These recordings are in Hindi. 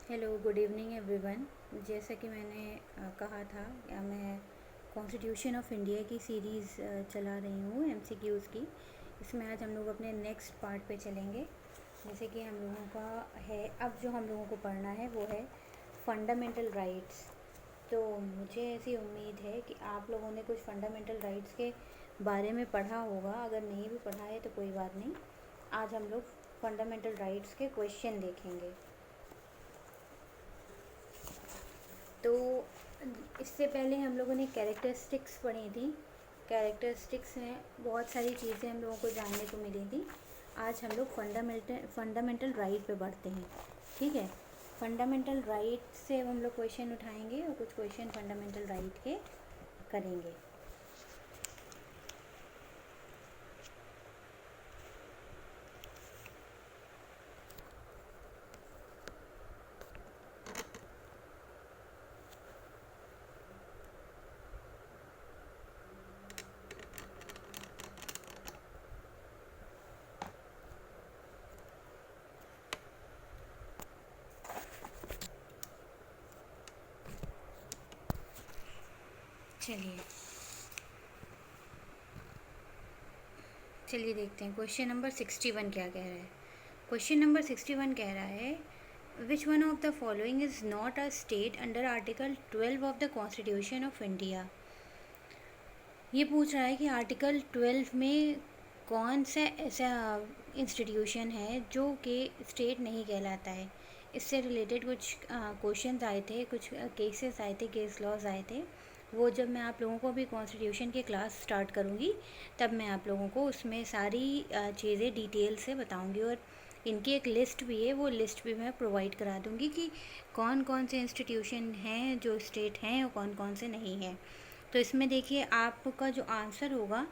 Hello, good evening everyone. जैसा कि मैंने कहा था या मैं कॉन्स्टिट्यूशन ऑफ इंडिया की सीरीज़ चला रही हूँ एमसीक्यूज़ की। इसमें आज हम लोग अपने नेक्स्ट पार्ट पे चलेंगे। जैसे कि हम लोगों का है, अब जो हम लोगों को पढ़ना है वो है फंडामेंटल राइट्स। तो मुझे ऐसी उम्मीद है कि आप लोगों ने कुछ फंडामेंटल राइट्स के बारे में पढ़ा होगा। अगर नहीं भी पढ़ा है तो कोई बात नहीं, आज हम लोग फंडामेंटल राइट्स के क्वेश्चन देखेंगे। तो इससे पहले हम लोगों ने कैरेक्टरिस्टिक्स पढ़ी थी। कैरेक्टरिस्टिक्स में बहुत सारी चीज़ें हम लोगों को जानने को मिली थी। आज हम लोग फंडामेंटल राइट पे बढ़ते हैं। ठीक है, फंडामेंटल राइट से हम लोग क्वेश्चन उठाएंगे और कुछ क्वेश्चन फंडामेंटल राइट के करेंगे। चलिए चलिए देखते हैं क्वेश्चन नंबर 61 क्या कह रहा है। क्वेश्चन नंबर 61 कह रहा है, which one of the following is not a state under article 12 of the constitution of India. ये पूछ रहा है कि आर्टिकल 12 में कौन सा ऐसा इंस्टीट्यूशन है जो कि स्टेट नहीं कहलाता है। इससे रिलेटेड कुछ क्वेश्चंस आए थे, कुछ केसेस आए थे, केस लॉज आए थे। वो जब मैं आप लोगों को अभी कॉन्स्टिट्यूशन की क्लास स्टार्ट करूँगी तब मैं आप लोगों को उसमें सारी चीज़ें डिटेल से बताऊँगी, और इनकी एक लिस्ट भी है, वो लिस्ट भी मैं प्रोवाइड करा दूँगी कि कौन कौन से इंस्टीट्यूशन हैं जो स्टेट हैं और कौन कौन से नहीं हैं। तो इसमें देखिए आपका जो आंसर होगा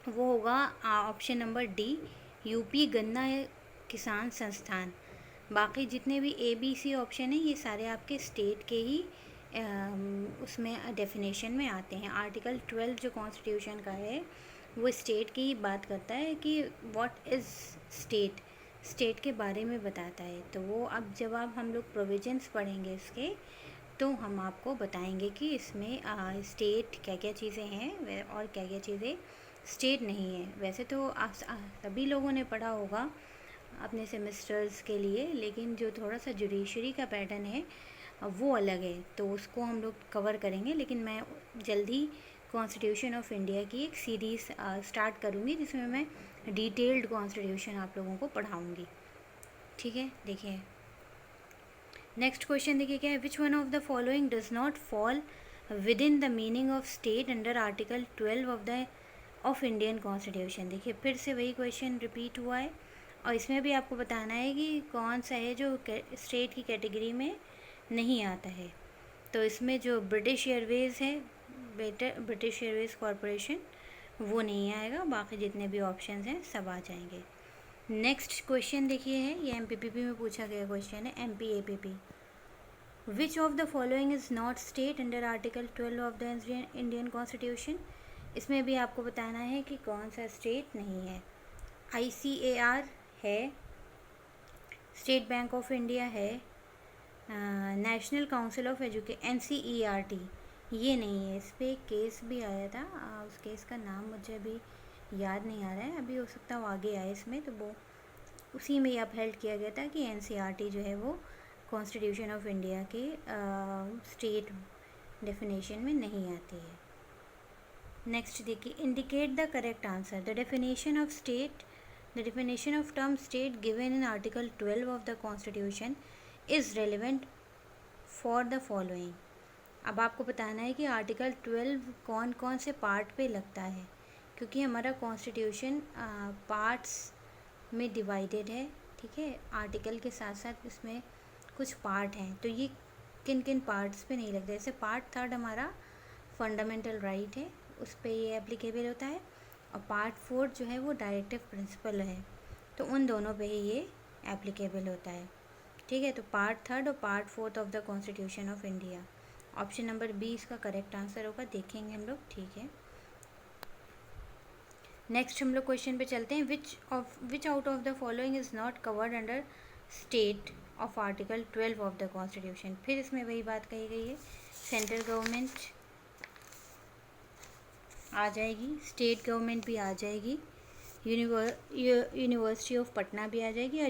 वो होगा ऑप्शन नंबर डी, यूपी गन्ना किसान संस्थान। बाकी जितने भी ए बी सी ऑप्शन हैं ये सारे आपके स्टेट के ही उसमें डेफिनेशन में आते हैं। आर्टिकल 12 जो कॉन्स्टिट्यूशन का है वो स्टेट की ही बात करता है कि व्हाट इज़ स्टेट, स्टेट के बारे में बताता है। तो वो अब जब आप हम लोग प्रोविजंस पढ़ेंगे इसके तो हम आपको बताएंगे कि इसमें स्टेट क्या क्या चीज़ें हैं और क्या क्या चीज़ें स्टेट नहीं है। वैसे तो सभी लोगों ने पढ़ा होगा अपने सेमेस्टर्स के लिए, लेकिन जो थोड़ा सा जुडिशरी का पैटर्न है वो अलग है, तो उसको हम लोग कवर करेंगे। लेकिन मैं जल्दी कॉन्स्टिट्यूशन ऑफ इंडिया की एक सीरीज़ स्टार्ट करूँगी जिसमें मैं डिटेल्ड कॉन्स्टिट्यूशन आप लोगों को पढ़ाऊँगी। ठीक है, देखिए नेक्स्ट क्वेश्चन देखिए क्या है, which one of the following does not fall with in the meaning of state under article 12 of Indian constitution. देखिए फिर से वही क्वेश्चन रिपीट हुआ है और इसमें भी आपको बताना है कि कौन सा है जो स्टेट की कैटेगरी में नहीं आता है। तो इसमें जो ब्रिटिश एयरवेज़ है, ब्रिटिश एयरवेज़ कॉरपोरेशन, वो नहीं आएगा। बाकी जितने भी ऑप्शन हैं सब आ जाएंगे। नेक्स्ट क्वेश्चन देखिए है, ये एमपीपीपी में पूछा गया क्वेश्चन है, MPAPP. Which of the following is not state under article 12 of the Indian constitution. इसमें भी आपको बताना है कि कौन सा स्टेट नहीं है। आईसीएआर है, स्टेट बैंक ऑफ इंडिया है, national council of education NCERT, ये नहीं है। इस पर एक केस भी आया था, उस केस का नाम मुझे अभी याद नहीं आ रहा है, अभी हो सकता है वो आगे आए इसमें, तो वो उसी में अपहेल्ड किया गया था कि एनसीईआरटी जो है वो कॉन्स्टिट्यूशन ऑफ इंडिया के स्टेट डेफिनेशन में नहीं आती है। नेक्स्ट देखिए, indicate the correct answer. The definition of state, the definition of term state given in article 12 of the constitution is relevant for the following. अब आपको बताना है कि आर्टिकल 12 कौन कौन से पार्ट पे लगता है, क्योंकि हमारा कॉन्स्टिट्यूशन पार्ट्स में डिवाइडेड है। ठीक है, आर्टिकल के साथ साथ इसमें कुछ पार्ट हैं, तो ये किन किन पार्ट्स पे नहीं लगता। जैसे पार्ट थर्ड हमारा फंडामेंटल राइट है, उस पर ये एप्लीकेबल होता है, और पार्ट फोर्थ जो है वो डायरेक्टिव प्रिंसिपल है, तो उन दोनों पे ही ये एप्लीकेबल होता है। ठीक है, तो पार्ट थर्ड और part fourth of the constitution of India, option number B इसका करेक्ट आंसर होगा। देखेंगे हम लोग। ठीक है, नेक्स्ट हम लोग क्वेश्चन पे चलते हैं, विच out of the following is not covered under state of article 12 of the constitution. फिर इसमें वही बात कही गई है, सेंट्रल गवर्नमेंट आ जाएगी, स्टेट गवर्नमेंट भी आ जाएगी, यूनिवर्सिटी ऑफ पटना भी आ जाएगी, और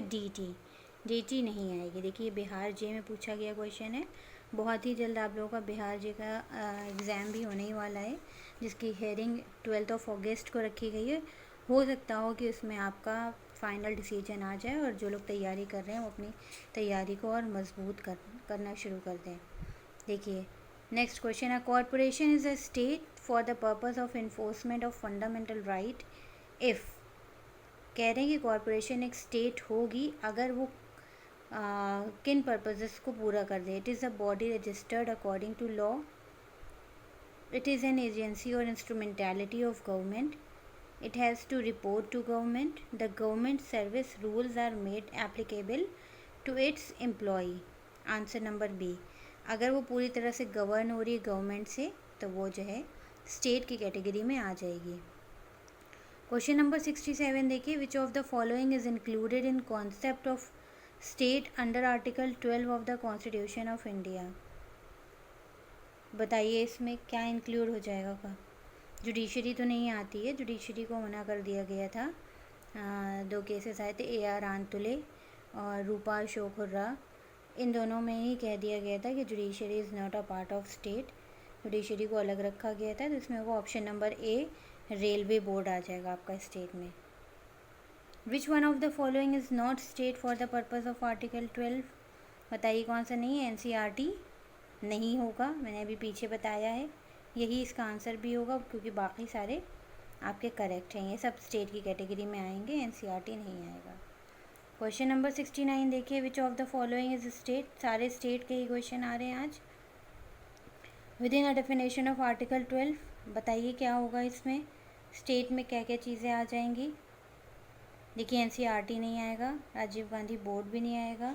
डीटी नहीं आएगी। देखिए बिहार जे में पूछा गया क्वेश्चन है, बहुत ही जल्द आप लोगों का बिहार जे का एग्ज़ाम भी होने ही वाला है, जिसकी हेयरिंग 12 अगस्त को रखी गई है। हो सकता हो कि उसमें आपका फाइनल डिसीजन आ जाए और जो लोग तैयारी कर रहे हैं वो अपनी तैयारी को और मजबूत करना शुरू कर दें। देखिए नेक्स्ट क्वेश्चन है, corporation is a state for the purpose of enforcement of fundamental right if, कह रहे हैं कि कॉरपोरेशन एक स्टेट होगी अगर वो किन पर्पसेस को पूरा कर दे। It is a body registered according to law, it is an agency और instrumentality of government, it has to report to government, the government service rules are made applicable to its employee। Answer number B, अगर वो पूरी तरह से गवर्न हो रही है गवर्नमेंट से तो वो जो है स्टेट की कैटेगरी में आ जाएगी। क्वेश्चन नंबर 67 देखिए, विच of the following is included in concept of state under article 12 of the constitution of India. बताइए इसमें क्या इंक्लूड हो जाएगा। जुडिशरी तो नहीं आती है, जुडिशरी को मना कर दिया गया था। 2 केसेस आए थे, AR आंतुले और रूपा अशोक हुर्रा, इन दोनों में ही कह दिया गया था कि judiciary is not a part of state, judiciary को अलग रखा गया था। तो इसमें वो option number A railway board आ जाएगा आपका स्टेट में। Which one of the following is not state for the purpose of article 12, बताइए कौन सा नहीं है। NCERT नहीं होगा, मैंने अभी पीछे बताया है, यही इसका आंसर भी होगा क्योंकि बाकी सारे आपके करेक्ट हैं, ये सब स्टेट की कैटेगरी में आएंगे, NCERT नहीं आएगा। क्वेश्चन नंबर 69 देखिए, विच of the following is state, सारे स्टेट के ही क्वेश्चन आ रहे हैं आज। With in a definition of article 12, बताइए क्या होगा इसमें, स्टेट में क्या क्या चीज़ें आ जाएंगी। देखिए NCERT नहीं आएगा, राजीव गांधी बोर्ड भी नहीं आएगा,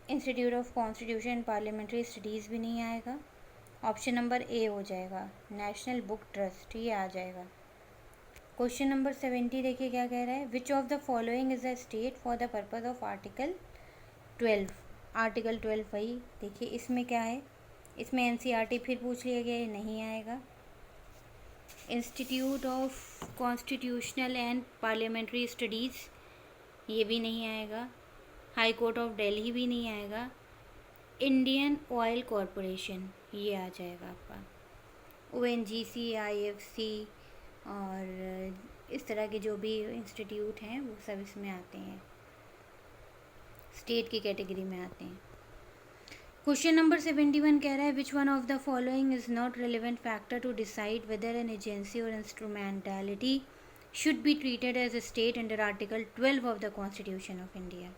institute of constitution and parliamentary studies भी नहीं आएगा, ऑप्शन नंबर ए हो जाएगा, नेशनल बुक ट्रस्ट, ये आ जाएगा। क्वेश्चन नंबर 70 देखिए क्या कह रहा है, विच of the following is a state for the purpose of article 12। Article 12 वही, देखिए इसमें क्या है, इसमें NCERT फिर पूछ लिया गया, ये नहीं आएगा। Institute of constitutional and parliamentary studies, ये भी नहीं आएगा। हाई कोर्ट ऑफ दिल्ली भी नहीं आएगा। इंडियन ऑयल कॉरपोरेशन, ये आ जाएगा आपका। ONGC, IFC और इस तरह के जो भी इंस्टीट्यूट हैं वो सब इसमें आते हैं, स्टेट की कैटेगरी में आते हैं। क्वेश्चन नंबर 71 कह रहा है, which one of the following is not relevant factor to decide whether an agency और instrumentality should be treated as a state under article 12 of the constitution of India.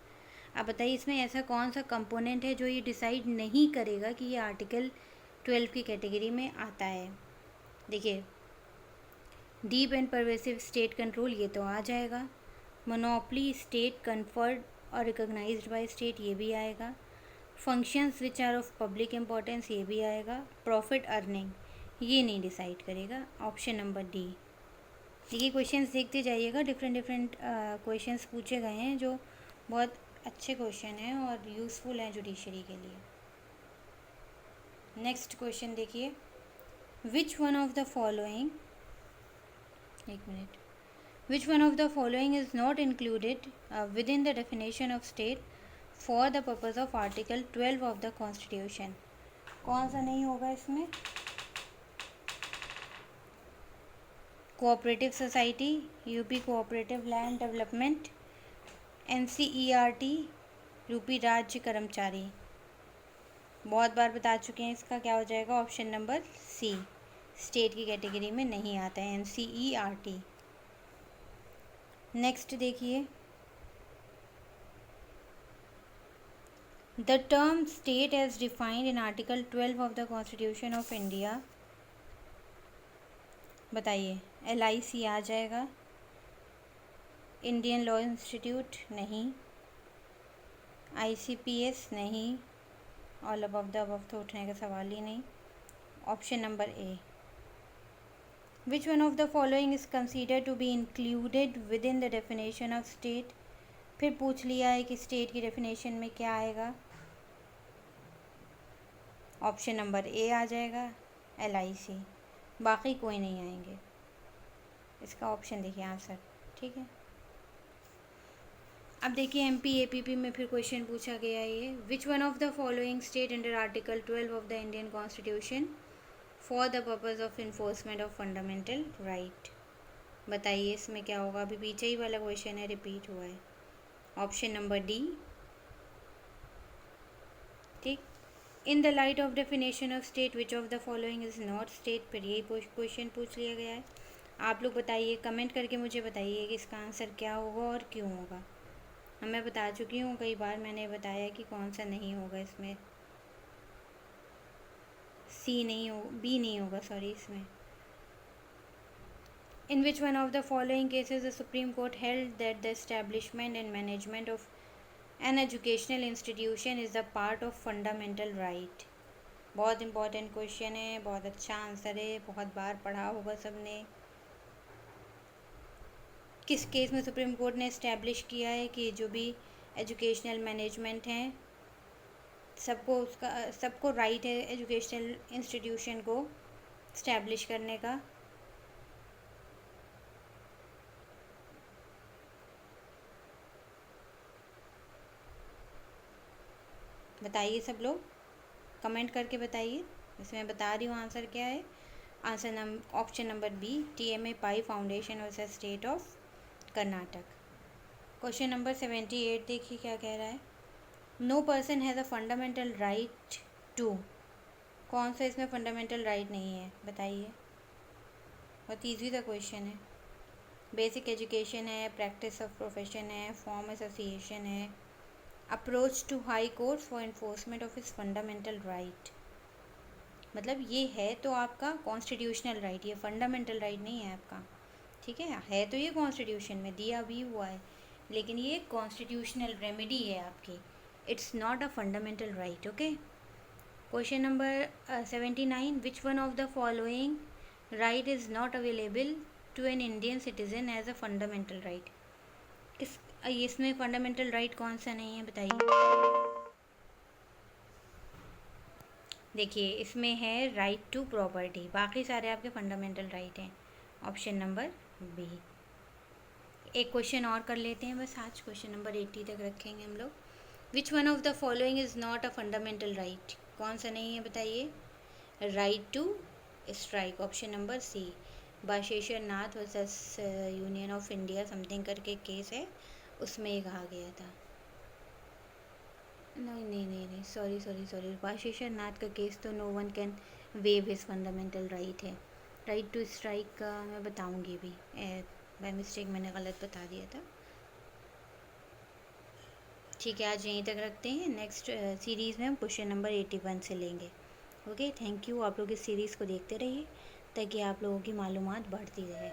अब बताइए इसमें ऐसा कौन सा कंपोनेंट है जो ये डिसाइड नहीं करेगा कि ये आर्टिकल 12 की कैटेगरी में आता है। देखिए deep and pervasive state control, ये तो आ जाएगा। मोनोपली स्टेट कन्फर्ड और रिकॉग्नाइज्ड बाय स्टेट, ये भी आएगा। Functions which are of public importance, ये भी आएगा। प्रॉफिट अर्निंग, ये नहीं डिसाइड करेगा, ऑप्शन नंबर डी। देखिए क्वेश्चंस देखते जाइएगा, डिफरेंट क्वेश्चंस पूछे गए हैं जो बहुत अच्छे क्वेश्चन हैं और यूज़फुल हैं जुडिशरी के लिए। नेक्स्ट क्वेश्चन देखिए, which one of the following, एक minute, which one of the following is not included within the definition of state for the purpose of article 12 of the constitution. कौन सा नहीं होगा इसमें, cooperative society, UP cooperative land development, NCERT, UP राज्य कर्मचारी, बहुत बार बता चुके हैं, इसका क्या हो जाएगा, ऑप्शन नंबर सी, स्टेट की कैटेगरी में नहीं आता है NCERT। नेक्स्ट देखिए, the term state as defined in article 12 of the constitution of India, बताइए। LIC आ जाएगा, इंडियन लॉ इंस्टीट्यूट नहीं, ICPS नहीं, ऑल अबव द अबव तो उठने का सवाल ही नहीं, option number A. Which one of the following is considered to be included within the definition of state फिर पूछ लिया है कि स्टेट की डेफिनेशन में क्या आएगा, ऑप्शन नंबर ए आ जाएगा LIC, बाकी कोई नहीं आएंगे। इसका ऑप्शन देखिए आंसर, ठीक है। अब देखिए MP APP में फिर क्वेश्चन पूछा गया है ये, विच one of the following state under article 12 of the Indian constitution for the purpose of enforcement of fundamental right. बताइए इसमें क्या होगा, अभी पीछे ही वाला क्वेश्चन है, रिपीट हुआ है। ऑप्शन नंबर डी, ठीक। In the light of definition of state which of the following is not state, फिर यही क्वेश्चन पूछ लिया गया है। आप लोग बताइए, कमेंट करके मुझे बताइए कि इसका आंसर क्या होगा और क्यों होगा। मैं बता चुकी हूँ कई बार, मैंने बताया कि कौन सा नहीं होगा इसमें, सी नहीं हो, बी नहीं होगा, सॉरी इसमें। In which one of the following cases the Supreme Court held that the establishment and management of an educational institution is a part of fundamental right? बहुत इंपॉर्टेंट क्वेश्चन है, बहुत अच्छा आंसर है, बहुत बार पढ़ा होगा सबने। किस केस में सुप्रीम कोर्ट ने इस्टेब्लिश किया है कि जो भी एजुकेशनल मैनेजमेंट हैं सबको राइट है एजुकेशनल इंस्टीट्यूशन को इस्टेब्लिश करने का? बताइए सब लोग, कमेंट करके बताइए। इसमें बता रही हूँ आंसर क्या है। Answer option number B, TMA Pai foundation versus state of Karnataka. Question number 78 देखिए क्या कह रहा है, no person has a fundamental right to, कौन सा इसमें फंडामेंटल राइट नहीं है बताइए। बहुत ईजी सा क्वेश्चन है। बेसिक एजुकेशन है, प्रैक्टिस ऑफ प्रोफेशन है, फॉर्म एसोसिएशन है, approach to high courts for enforcement of इस फंडामेंटल राइट। मतलब ये है तो आपका कॉन्स्टिट्यूशनल राइट, ये फंडामेंटल राइट नहीं है आपका, ठीक है तो ये कॉन्स्टिट्यूशन में दिया भी हुआ है, लेकिन ये कॉन्स्टिट्यूशनल रेमेडी है आपकी, it's not a fundamental right. Okay, question number 79, which one of the following right is not available to an Indian citizen as a fundamental right. इसमें फंडामेंटल राइट कौन सा नहीं है बताइए। देखिए इसमें है राइट टू प्रॉपर्टी, बाकी सारे आपके फंडामेंटल राइट हैं। Option number B. एक क्वेश्चन और कर लेते हैं बस, आज क्वेश्चन नंबर 80 तक रखेंगे हम लोग। Which one of the following is not a fundamental right, कौन सा नहीं है बताइए। Right to strike, option number C. Basheshwar Nath versus Union of India something करके केस है, उसमें ये कहा गया था। नहीं, सॉरी, बाशेश्वर नाथ का केस तो no one can waive his fundamental right है। राइट टू स्ट्राइक का मैं बताऊंगी भी, बाय मिस्टेक मैंने गलत बता दिया था। ठीक है, आज यहीं तक रखते हैं, नेक्स्ट सीरीज़ में हम क्वेश्चन नंबर 81 से लेंगे। Okay, thank you. आप लोग इस सीरीज़ को देखते रहिए ताकि आप लोगों की मालूमात बढ़ती रहे।